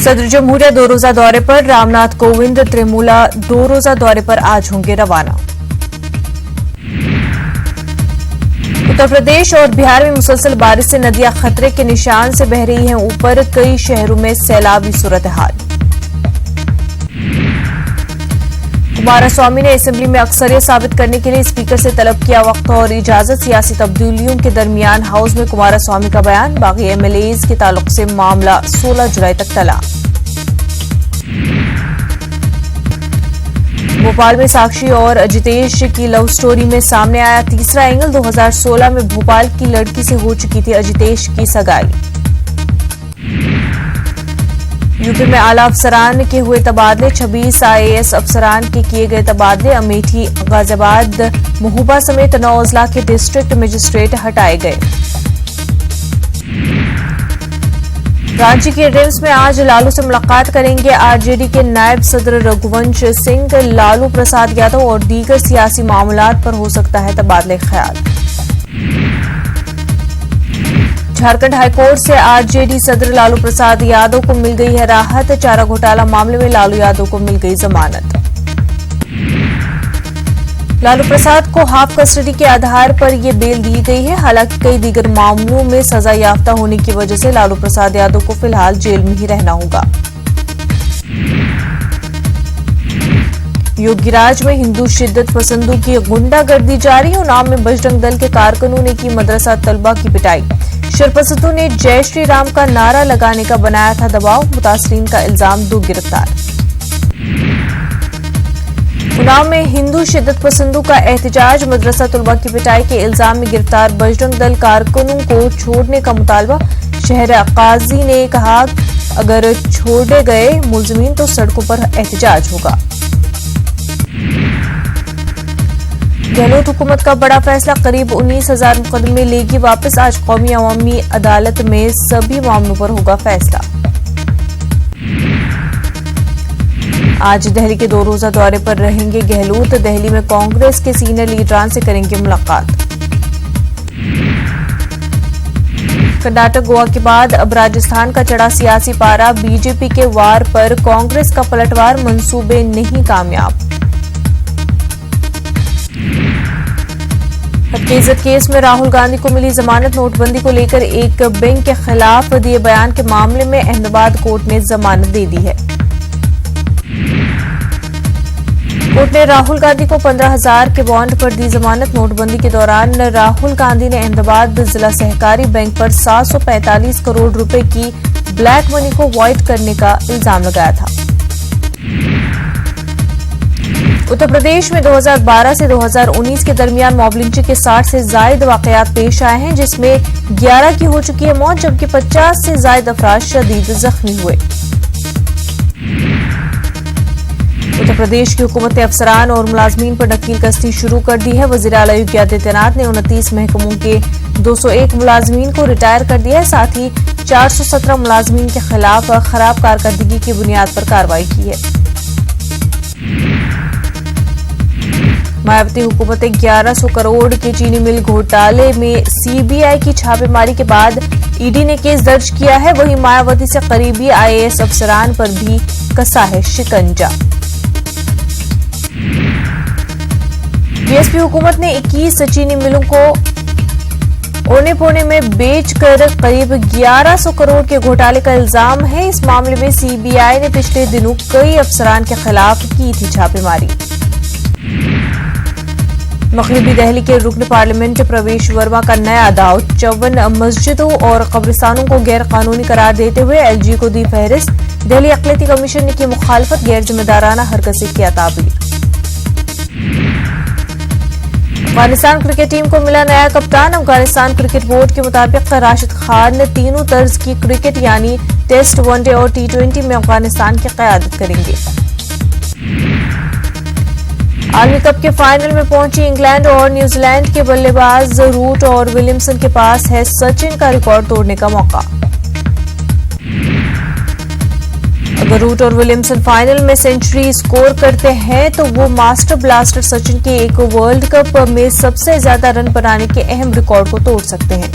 सदर जमहूरिया 2 रोजा दौरे पर, रामनाथ कोविंद त्रिमूला 2 रोजा दौरे पर आज होंगे रवाना। उत्तर प्रदेश और बिहार में मुसलसल बारिश से नदियां खतरे के निशान से बह रही हैं ऊपर, कई शहरों में सैलाबी सूरत हाल। कुमारस्वामी ने असेंबली में अक्सरियत साबित करने के लिए स्पीकर से तलब किया वक्त और इजाजत, सियासी तब्दीलियों के दरमियान हाउस में कुमारस्वामी का बयान, बाकी एमएलएज के ताल्लुक से मामला 16 जुलाई तक टला। भोपाल में साक्षी और अजितेश की लव स्टोरी में सामने आया तीसरा एंगल। 2016 में भोपाल की लड़की से हो चुकी थी अजितेश की सगाई। यूपी में आला अफसरान के हुए तबादले, 26 आईएएस अफसरान के किए गए तबादले। अमेठी, गाजियाबाद, महोबा समेत 9 अजला के डिस्ट्रिक्ट मजिस्ट्रेट हटाए गए। रांची के रिम्स में आज लालू से मुलाकात करेंगे आरजेडी के नायब सदर रघुवंश सिंह। लालू प्रसाद यादव और दीगर सियासी मामलात पर हो सकता है तबादले ख्याल। झारखंड हाईकोर्ट से आरजेडी सदर लालू प्रसाद यादव को मिल गई है राहत। चारा घोटाला मामले में लालू यादव को मिल गई जमानत। लालू प्रसाद को हाफ कस्टडी के आधार पर यह बेल दी गई है। हालांकि कई दीगर मामलों में सजा याफ्ता होने की वजह से लालू प्रसाद यादव को फिलहाल जेल में ही रहना होगा। योगीराज में हिंदू शिद्दत पसंदों की गुंडागर्दी जारी। उन्नाव में बजरंग दल के कारकुनों ने की मदरसा तलबा की पिटाई। शरपसतों ने जय श्री राम का नारा लगाने का बनाया था दबाव। मुतासरीन का इल्जाम, 2 गिरफ्तार। उन्नाव में हिंदू शिद्दत पसंदों का एहतजाज, मदरसा तलबा की पिटाई के इल्जाम में गिरफ्तार बजरंग दल कारकुनों को छोड़ने का मुतालबा। शहर काजी ने कहा अगर छोड़े गए मुलजमीन तो सड़कों पर एहतजाज होगा। गहलोत हुकूमत का बड़ा फैसला, करीब 19,000 मुकदमे लेगी वापस। आज कौमी अवामी अदालत में सभी मामलों पर होगा फैसला। आज दिल्ली के 2 रोजा दौरे पर रहेंगे गहलोत। दिल्ली में कांग्रेस के सीनियर लीडरान से करेंगे मुलाकात। कर्नाटक, गोवा के बाद अब राजस्थान का चढ़ा सियासी पारा। बीजेपी के वार पर कांग्रेस का पलटवार, मंसूबे नहीं कामयाब। हकीकत केस में राहुल गांधी को मिली जमानत। नोटबंदी को लेकर एक बैंक के खिलाफ दिए बयान के मामले में अहमदाबाद कोर्ट ने जमानत दे दी है। कोर्ट ने राहुल गांधी को 15,000 के बॉन्ड पर दी जमानत। नोटबंदी के दौरान राहुल गांधी ने अहमदाबाद जिला सहकारी बैंक पर 745 करोड़ रुपए की ब्लैक मनी को वॉइड करने का इल्जाम लगाया था। उत्तर प्रदेश में 2012 से 2019 के दरमियान मॉब लिंचिंग के 60 से जायद वाकयात पेश आए हैं, जिसमें 11 की हो चुकी है मौत, जबकि 50 से जायद अफराद शदीद जख्मी हुए। उत्तर प्रदेश की हुकूमत ने अफसरान और मुलाजमीन पर नकील कस्ती शुरू कर दी है। वजीर आला योगी आदित्यनाथ ने 29 महकमों के 201 मुलाजमीन को रिटायर कर दिया है। साथ ही 417 मुलाजमीन के खिलाफ खराब कारकर्दगी की बुनियाद पर कार्रवाई की है। मायावती हुकूमत 1100 करोड़ के चीनी मिल घोटाले में सीबीआई की छापेमारी के बाद ईडी ने केस दर्ज किया है। वहीं मायावती से करीबी आईएएस अफसरान पर भी कसा है शिकंजा। बीएसपी हुकूमत ने 21 चीनी मिलों को औने पौने में बेचकर करीब 1100 करोड़ के घोटाले का इल्जाम है। इस मामले में सीबीआई ने पिछले दिनों कई अफसरान के खिलाफ की थी छापेमारी। मगरबी दिल्ली के रुकन पार्लियामेंट प्रवेश वर्मा का नया दाव, 54 मस्जिदों और कब्रिस्तानों को गैर कानूनी करार देते हुए एलजी को दी फहरिस्त। दिल्ली अक़लियती कमीशन ने की मुखालफत, गैर जिम्मेदाराना हरकत से किया ताबीर। अफगानिस्तान क्रिकेट टीम को मिला नया कप्तान। अफगानिस्तान क्रिकेट बोर्ड के मुताबिक राशिद खान ने तीनों तर्ज की क्रिकेट यानी टेस्ट, वनडे और टी20 में अफगानिस्तान की क़यादत करेंगे। आलमी कप के फाइनल में पहुंची इंग्लैंड और न्यूजीलैंड के बल्लेबाज रूट और विलियमसन के पास है सचिन का रिकॉर्ड तोड़ने का मौका। अगर रूट और विलियमसन फाइनल में सेंचुरी स्कोर करते हैं तो वो मास्टर ब्लास्टर सचिन के एक वर्ल्ड कप में सबसे ज्यादा रन बनाने के अहम रिकॉर्ड को तोड़ सकते हैं।